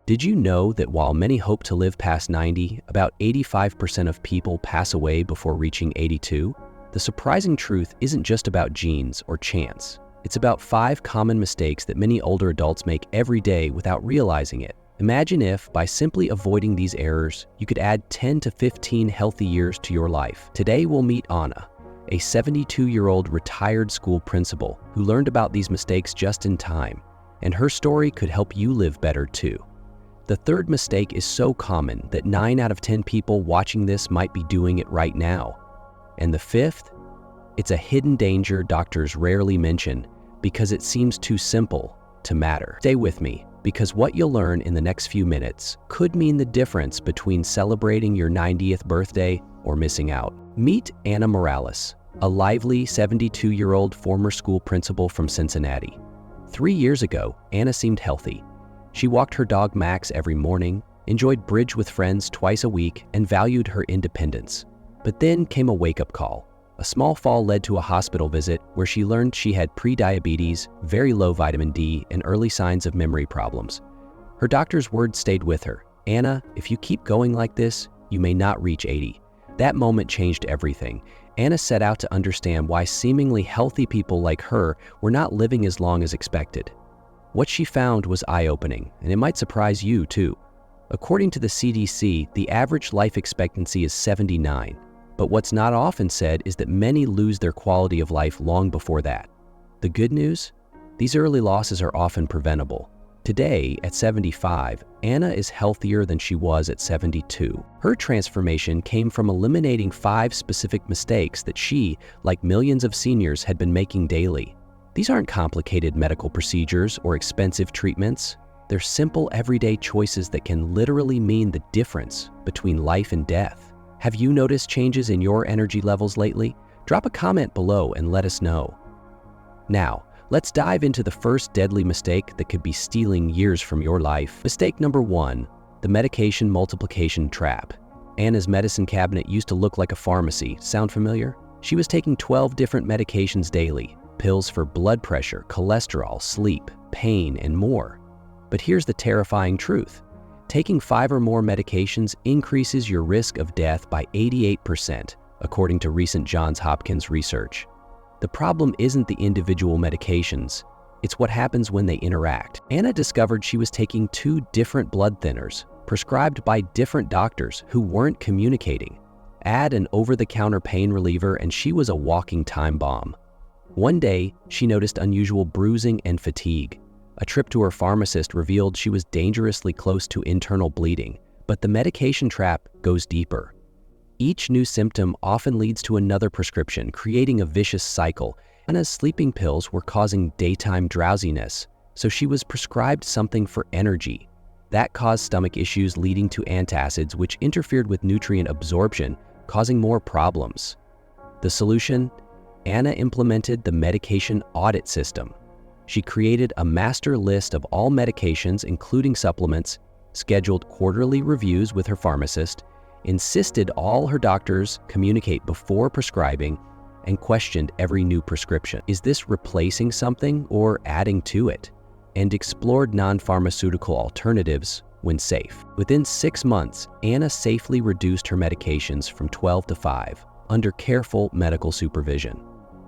Did you know that while many hope to live past 90, about 85% of people pass away before reaching 82? The surprising truth isn't just about genes or chance. It's about 5 common mistakes that many older adults make every day without realizing it. Imagine if, by simply avoiding these errors, you could add 10 to 15 healthy years to your life. Today we'll meet Anna, a 72-year-old retired school principal who learned about these mistakes just in time, and her story could help you live better too. The third mistake is so common that 9 out of 10 people watching this might be doing it right now. And the fifth? It's a hidden danger doctors rarely mention because it seems too simple to matter. Stay with me, because what you'll learn in the next few minutes could mean the difference between celebrating your 90th birthday or missing out. Meet Anna Morales, a lively 72-year-old former school principal from Cincinnati. 3 years ago, Anna seemed healthy. She walked her dog Max every morning, enjoyed bridge with friends twice a week, and valued her independence. But then came a wake-up call. A small fall led to a hospital visit where she learned she had prediabetes, very low vitamin D, and early signs of memory problems. Her doctor's words stayed with her. "Anna, if you keep going like this, you may not reach 80. That moment changed everything. Anna set out to understand why seemingly healthy people like her were not living as long as expected. What she found was eye-opening, and it might surprise you too. According to the CDC, the average life expectancy is 79. But what's not often said is that many lose their quality of life long before that. The good news? These early losses are often preventable. Today, at 75, Anna is healthier than she was at 72. Her transformation came from eliminating 5 specific mistakes that she, like millions of seniors, had been making daily. These aren't complicated medical procedures or expensive treatments. They're simple, everyday choices that can literally mean the difference between life and death. Have you noticed changes in your energy levels lately? Drop a comment below and let us know. Now, let's dive into the first deadly mistake that could be stealing years from your life. Mistake number 1, the medication multiplication trap. Anna's medicine cabinet used to look like a pharmacy. Sound familiar? She was taking 12 different medications daily. Pills for blood pressure, cholesterol, sleep, pain, and more. But here's the terrifying truth. Taking 5 or more medications increases your risk of death by 88%, according to recent Johns Hopkins research. The problem isn't the individual medications, it's what happens when they interact. Anna discovered she was taking 2 different blood thinners, prescribed by different doctors who weren't communicating. Add an over-the-counter pain reliever and she was a walking time bomb. One day, she noticed unusual bruising and fatigue. A trip to her pharmacist revealed she was dangerously close to internal bleeding, but the medication trap goes deeper. Each new symptom often leads to another prescription, creating a vicious cycle. Anna's sleeping pills were causing daytime drowsiness, so she was prescribed something for energy. That caused stomach issues leading to antacids, which interfered with nutrient absorption, causing more problems. The solution? Anna implemented the medication audit system. She created a master list of all medications, including supplements, scheduled quarterly reviews with her pharmacist, insisted all her doctors communicate before prescribing, and questioned every new prescription. Is this replacing something or adding to it? And explored non-pharmaceutical alternatives when safe. Within 6 months, Anna safely reduced her medications from 12 to 5 under careful medical supervision.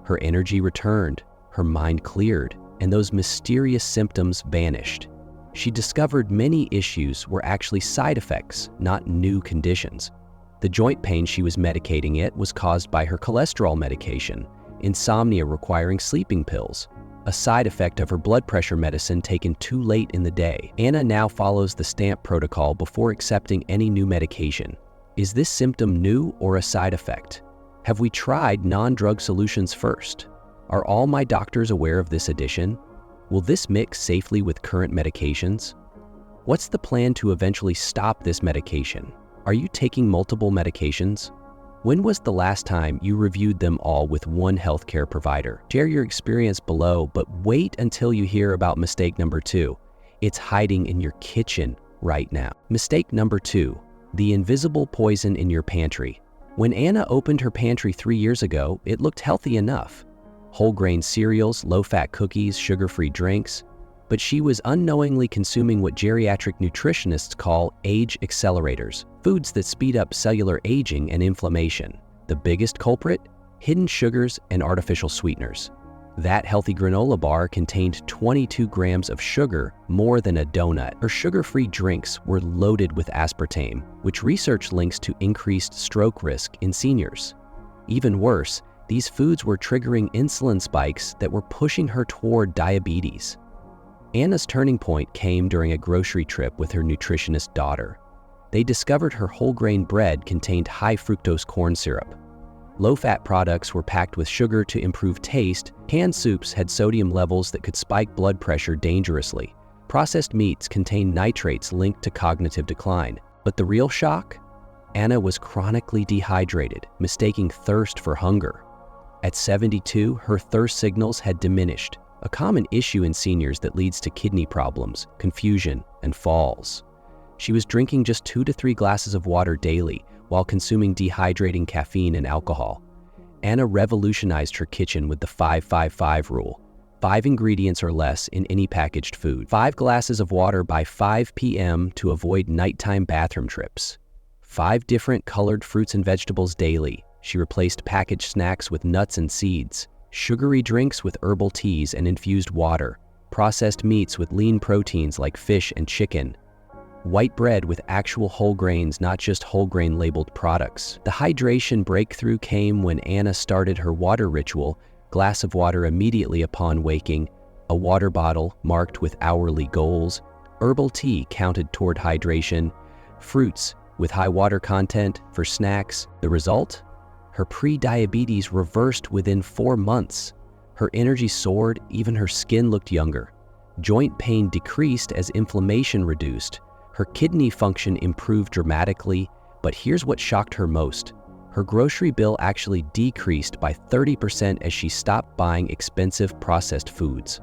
Her energy returned, her mind cleared, and those mysterious symptoms vanished. She discovered many issues were actually side effects, not new conditions. The joint pain she was medicating it was caused by her cholesterol medication, insomnia requiring sleeping pills, a side effect of her blood pressure medicine taken too late in the day. Anna now follows the STAMP protocol before accepting any new medication. Is this symptom new or a side effect? Have we tried non-drug solutions first? Are all my doctors aware of this addition? Will this mix safely with current medications? What's the plan to eventually stop this medication? Are you taking multiple medications? When was the last time you reviewed them all with one healthcare provider? Share your experience below, but wait until you hear about mistake number 2. It's hiding in your kitchen right now. Mistake number 2, the invisible poison in your pantry. When Anna opened her pantry 3 years ago, it looked healthy enough. Whole grain cereals, low-fat cookies, sugar-free drinks. but she was unknowingly consuming what geriatric nutritionists call age accelerators, foods that speed up cellular aging and inflammation. The biggest culprit? Hidden sugars and artificial sweeteners. That healthy granola bar contained 22 grams of sugar, more than a donut. Her sugar-free drinks were loaded with aspartame, which research links to increased stroke risk in seniors. Even worse, these foods were triggering insulin spikes that were pushing her toward diabetes. Anna's turning point came during a grocery trip with her nutritionist daughter. They discovered her whole grain bread contained high fructose corn syrup. Low-fat products were packed with sugar to improve taste. Canned soups had sodium levels that could spike blood pressure dangerously. Processed meats contained nitrates linked to cognitive decline. But the real shock? Anna was chronically dehydrated, mistaking thirst for hunger. At 72, her thirst signals had diminished, a common issue in seniors that leads to kidney problems, confusion, and falls. She was drinking just 2 to 3 glasses of water daily while consuming dehydrating caffeine and alcohol. Anna revolutionized her kitchen with the 5-5-5 rule. 5 ingredients or less in any packaged food. 5 glasses of water by 5 p.m. to avoid nighttime bathroom trips. 5 different colored fruits and vegetables daily. She replaced packaged snacks with nuts and seeds, sugary drinks with herbal teas and infused water, processed meats with lean proteins like fish and chicken, white bread with actual whole grains, not just whole grain labeled products. The hydration breakthrough came when Anna started her water ritual: glass of water immediately upon waking, a water bottle marked with hourly goals, herbal tea counted toward hydration, fruits with high water content for snacks. The result? Her pre-diabetes reversed within 4 months. Her energy soared, even her skin looked younger. Joint pain decreased as inflammation reduced. Her kidney function improved dramatically, but here's what shocked her most. Her grocery bill actually decreased by 30% as she stopped buying expensive processed foods.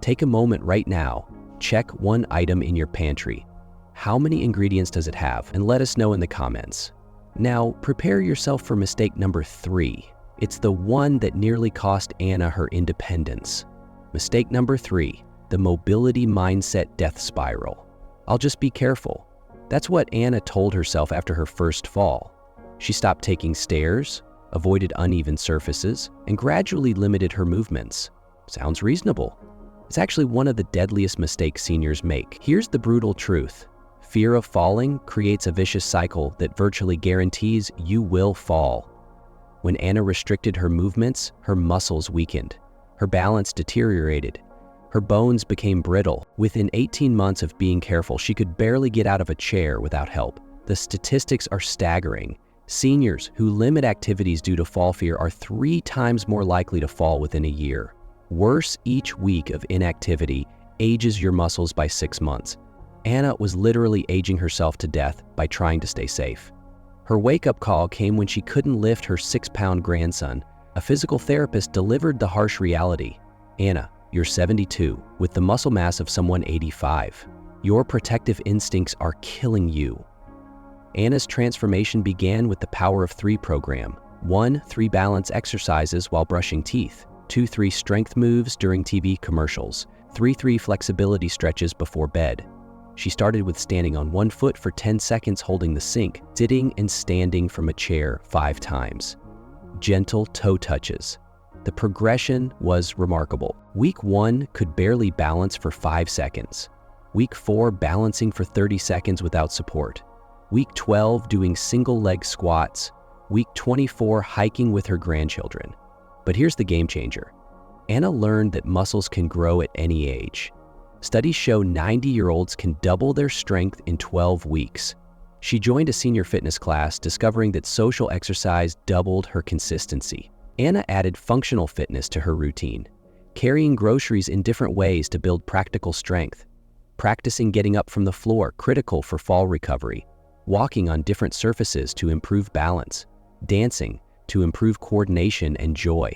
Take a moment right now, check one item in your pantry. How many ingredients does it have? And let us know in the comments. Now, prepare yourself for mistake number 3. It's the one that nearly cost Anna her independence. Mistake number 3, the mobility mindset death spiral. I'll just be careful. That's what Anna told herself after her first fall. She stopped taking stairs, avoided uneven surfaces, and gradually limited her movements. Sounds reasonable. It's actually one of the deadliest mistakes seniors make. Here's the brutal truth. Fear of falling creates a vicious cycle that virtually guarantees you will fall. When Anna restricted her movements, her muscles weakened. Her balance deteriorated. Her bones became brittle. Within 18 months of being careful, she could barely get out of a chair without help. The statistics are staggering. Seniors who limit activities due to fall fear are 3 times more likely to fall within a year. Worse, each week of inactivity ages your muscles by 6 months. Anna was literally aging herself to death by trying to stay safe. Her wake-up call came when she couldn't lift her 6-pound grandson. A physical therapist delivered the harsh reality. Anna, you're 72, with the muscle mass of someone 85. Your protective instincts are killing you. Anna's transformation began with the Power of 3 program. 1, 3 balance exercises while brushing teeth. 2, 3 strength moves during TV commercials. 3, 3 flexibility stretches before bed. She started with standing on 1 foot for 10 seconds holding the sink, sitting and standing from a chair 5 times. Gentle toe touches. The progression was remarkable. Week 1 could barely balance for 5 seconds. Week 4 balancing for 30 seconds without support. Week 12 doing single leg squats. Week 24 hiking with her grandchildren. But here's the game changer. Anna learned that muscles can grow at any age. Studies show 90-year-olds can double their strength in 12 weeks. She joined a senior fitness class, discovering that social exercise doubled her consistency. Anna added functional fitness to her routine, carrying groceries in different ways to build practical strength, practicing getting up from the floor, critical for fall recovery, walking on different surfaces to improve balance, dancing to improve coordination and joy.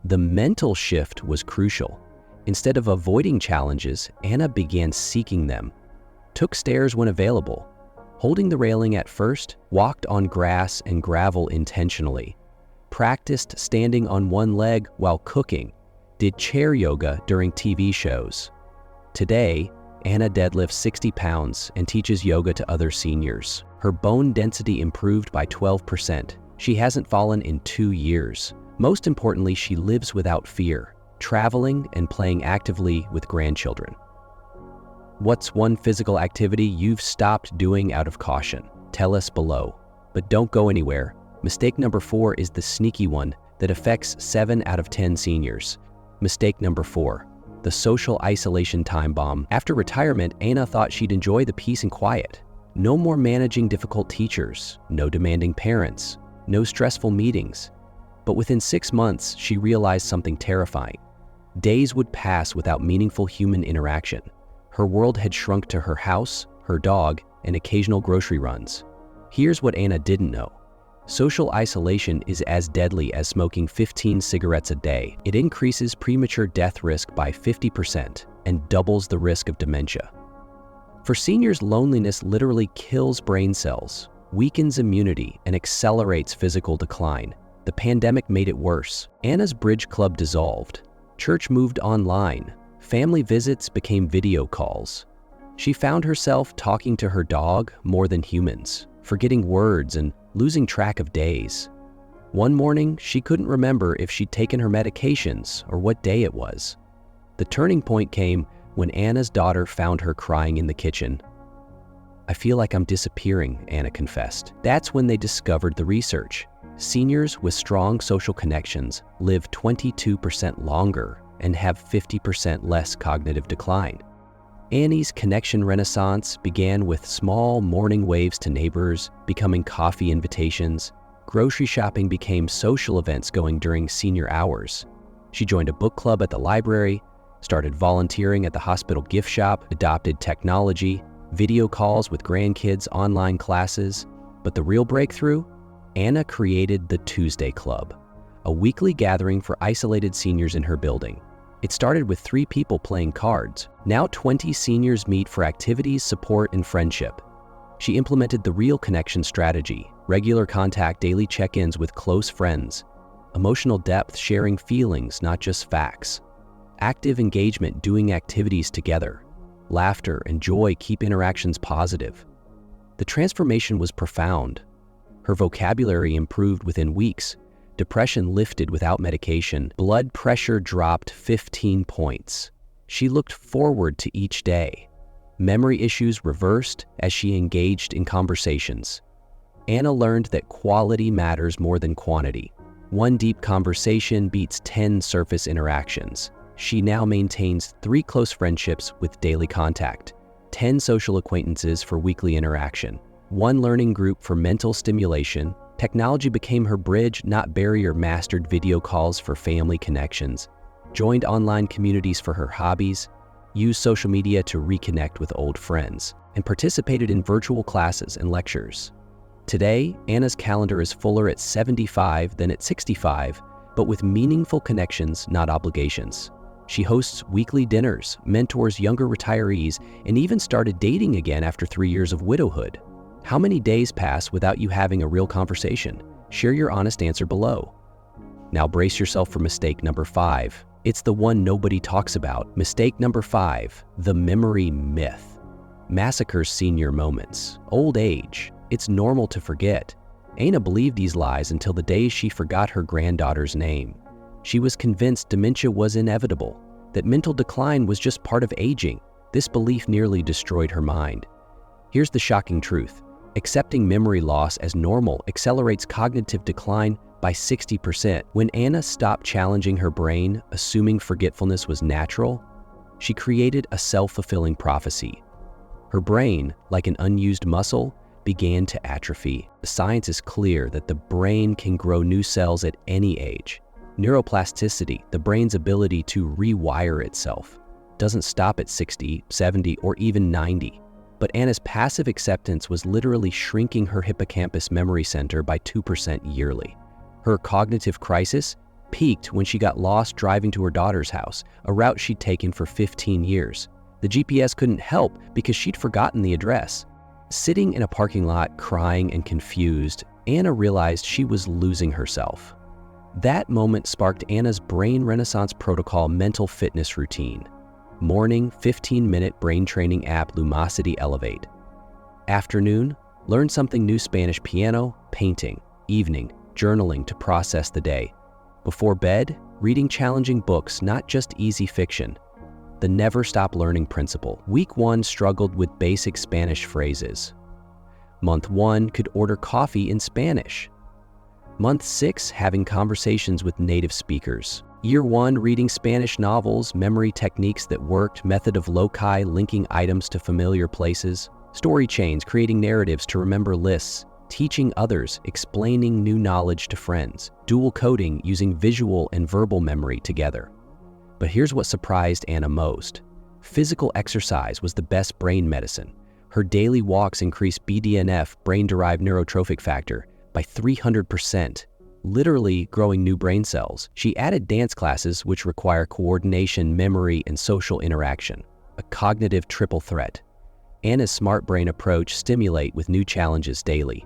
The mental shift was crucial. Instead of avoiding challenges, Anna began seeking them, took stairs when available, holding the railing at first, walked on grass and gravel intentionally, practiced standing on one leg while cooking, did chair yoga during TV shows. Today, Anna deadlifts 60 pounds and teaches yoga to other seniors. Her bone density improved by 12%. She hasn't fallen in 2 years. Most importantly, she lives without fear, traveling and playing actively with grandchildren. What's one physical activity you've stopped doing out of caution? Tell us below. But don't go anywhere. Mistake number 4 is the sneaky one that affects 7 out of 10 seniors. Mistake number 4, the social isolation time bomb. After retirement, Anna thought she'd enjoy the peace and quiet. No more managing difficult teachers, no demanding parents, no stressful meetings. But within 6 months, she realized something terrifying. Days would pass without meaningful human interaction. Her world had shrunk to her house, her dog, and occasional grocery runs. Here's what Anna didn't know. Social isolation is as deadly as smoking 15 cigarettes a day. It increases premature death risk by 50% and doubles the risk of dementia. For seniors, loneliness literally kills brain cells, weakens immunity, and accelerates physical decline. The pandemic made it worse. Anna's bridge club dissolved. Church moved online. Family visits became video calls. She found herself talking to her dog more than humans, forgetting words and losing track of days. One morning, she couldn't remember if she'd taken her medications or what day it was. The turning point came when Anna's daughter found her crying in the kitchen. "I feel like I'm disappearing," Anna confessed. That's when they discovered the research. Seniors with strong social connections live 22% longer and have 50% less cognitive decline. Annie's connection renaissance began with small morning waves to neighbors, becoming coffee invitations. Grocery shopping became social events going during senior hours. She joined a book club at the library, started volunteering at the hospital gift shop, adopted technology, video calls with grandkids, online classes. But the real breakthrough? Anna created the Tuesday Club, a weekly gathering for isolated seniors in her building. It started with 3 people playing cards. Now 20 seniors meet for activities, support, and friendship. She implemented the real connection strategy, regular contact, daily check-ins with close friends, emotional depth, sharing feelings, not just facts, active engagement, doing activities together, laughter and joy keep interactions positive. The transformation was profound. Her vocabulary improved within weeks. Depression lifted without medication. Blood pressure dropped 15 points. She looked forward to each day. Memory issues reversed as she engaged in conversations. Anna learned that quality matters more than quantity. One deep conversation beats 10 surface interactions. She now maintains 3 close friendships with daily contact, 10 social acquaintances for weekly interaction, 1 learning group for mental stimulation. Technology became her bridge, not barrier, mastered video calls for family connections, joined online communities for her hobbies, used social media to reconnect with old friends, and participated in virtual classes and lectures. Today, Anna's calendar is fuller at 75 than at 65, but with meaningful connections, not obligations. She hosts weekly dinners, mentors younger retirees, and even started dating again after 3 years of widowhood. How many days pass without you having a real conversation? Share your honest answer below. Now brace yourself for mistake number 5. It's the one nobody talks about. Mistake number 5, the memory myth. Massacre's senior moments. Old age. It's normal to forget. Anna believed these lies until the day she forgot her granddaughter's name. She was convinced dementia was inevitable, that mental decline was just part of aging. This belief nearly destroyed her mind. Here's the shocking truth. Accepting memory loss as normal accelerates cognitive decline by 60%. When Anna stopped challenging her brain, assuming forgetfulness was natural, she created a self-fulfilling prophecy. Her brain, like an unused muscle, began to atrophy. The science is clear that the brain can grow new cells at any age. Neuroplasticity, the brain's ability to rewire itself, doesn't stop at 60, 70, or even 90. But Anna's passive acceptance was literally shrinking her hippocampus memory center by 2% yearly. Her cognitive crisis peaked when she got lost driving to her daughter's house, a route she'd taken for 15 years. The GPS couldn't help because she'd forgotten the address. Sitting in a parking lot, crying and confused, Anna realized she was losing herself. That moment sparked Anna's brain renaissance protocol mental fitness routine. Morning, 15-minute brain training app Lumosity Elevate. Afternoon, learn something new Spanish piano, painting. Evening, journaling to process the day. Before bed, reading challenging books, not just easy fiction. The Never Stop Learning Principle. Week 1 struggled with basic Spanish phrases. Month 1 could order coffee in Spanish. Month 6 having conversations with native speakers. Year 1 reading Spanish novels, memory techniques that worked, method of loci, linking items to familiar places. Story chains, creating narratives to remember lists. Teaching others, explaining new knowledge to friends. Dual coding, using visual and verbal memory together. But here's what surprised Anna most. Physical exercise was the best brain medicine. Her daily walks increased BDNF, brain-derived neurotrophic factor, by 300%, literally growing new brain cells. She added dance classes, which require coordination, memory, and social interaction, a cognitive triple threat. Anna's smart brain approach stimulate with new challenges daily.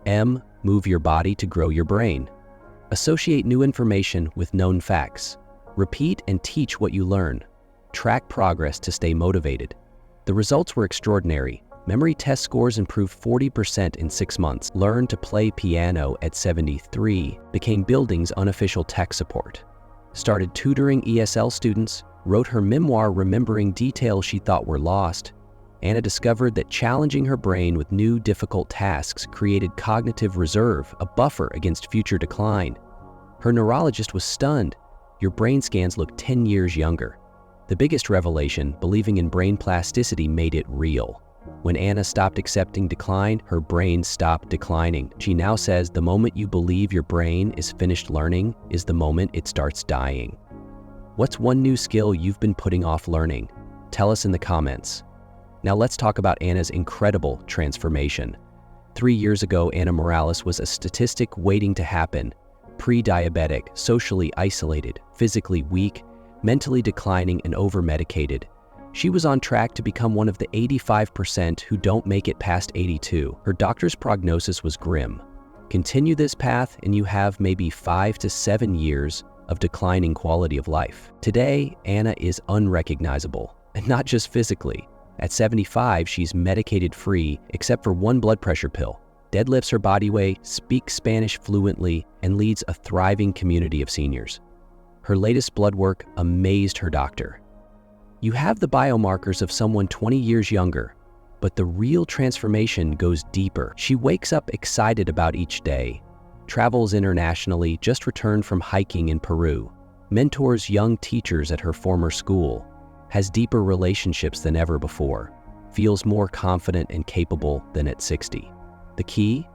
M. Move your body to grow your brain. Associate new information with known facts. Repeat and teach what you learn. Track progress to stay motivated. The results were extraordinary. Memory test scores improved 40% in 6 months. Learned to play piano at 73, became Building's unofficial tech support. Started tutoring ESL students, wrote her memoir remembering details she thought were lost. Anna discovered that challenging her brain with new difficult tasks created cognitive reserve, a buffer against future decline. Her neurologist was stunned. Your brain scans look 10 years younger. The biggest revelation, believing in brain plasticity, made it real. When Anna stopped accepting decline, her brain stopped declining. She now says the moment you believe your brain is finished learning is the moment it starts dying. What's one new skill you've been putting off learning? Tell us in the comments. Now let's talk about Anna's incredible transformation. 3 years ago, Anna Morales was a statistic waiting to happen. Pre-diabetic, socially isolated, physically weak, mentally declining, and over-medicated. She was on track to become one of the 85% who don't make it past 82. Her doctor's prognosis was grim. Continue this path and you have maybe 5 to 7 years of declining quality of life. Today, Anna is unrecognizable, and not just physically. At 75, she's medicated-free except for one blood pressure pill, deadlifts her body weight, speaks Spanish fluently, and leads a thriving community of seniors. Her latest blood work amazed her doctor. You have the biomarkers of someone 20 years younger, but the real transformation goes deeper. She wakes up excited about each day, travels internationally, just returned from hiking in Peru, mentors young teachers at her former school, has deeper relationships than ever before, feels more confident and capable than at 60. The key?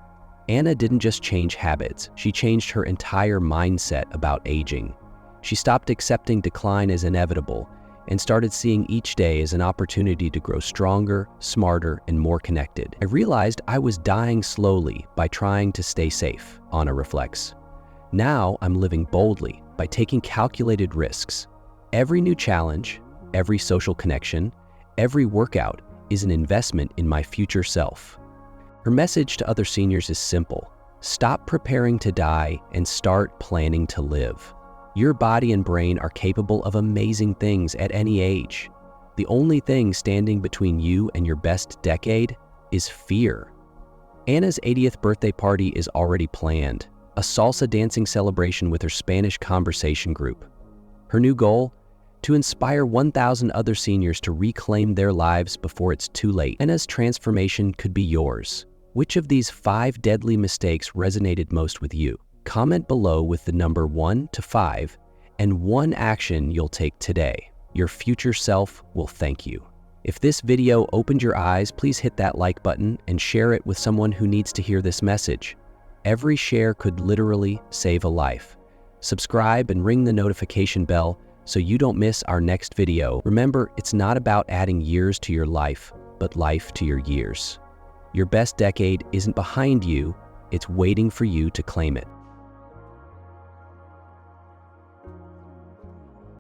Anna didn't just change habits, she changed her entire mindset about aging. She stopped accepting decline as inevitable and started seeing each day as an opportunity to grow stronger, smarter, and more connected. I realized I was dying slowly by trying to stay safe, Anna reflects. Now I'm living boldly by taking calculated risks. Every new challenge, every social connection, every workout is an investment in my future self. Her message to other seniors is simple. Stop preparing to die and start planning to live. Your body and brain are capable of amazing things at any age. The only thing standing between you and your best decade is fear. Anna's 80th birthday party is already planned, a salsa dancing celebration with her Spanish conversation group. Her new goal? To inspire 1,000 other seniors to reclaim their lives before it's too late. Anna's transformation could be yours. Which of these 5 deadly mistakes resonated most with you? Comment below with the number 1 to 5 and one action you'll take today. Your future self will thank you. If this video opened your eyes, please hit that like button and share it with someone who needs to hear this message. Every share could literally save a life. Subscribe and ring the notification bell so you don't miss our next video. Remember, it's not about adding years to your life, but life to your years. Your best decade isn't behind you, it's waiting for you to claim it.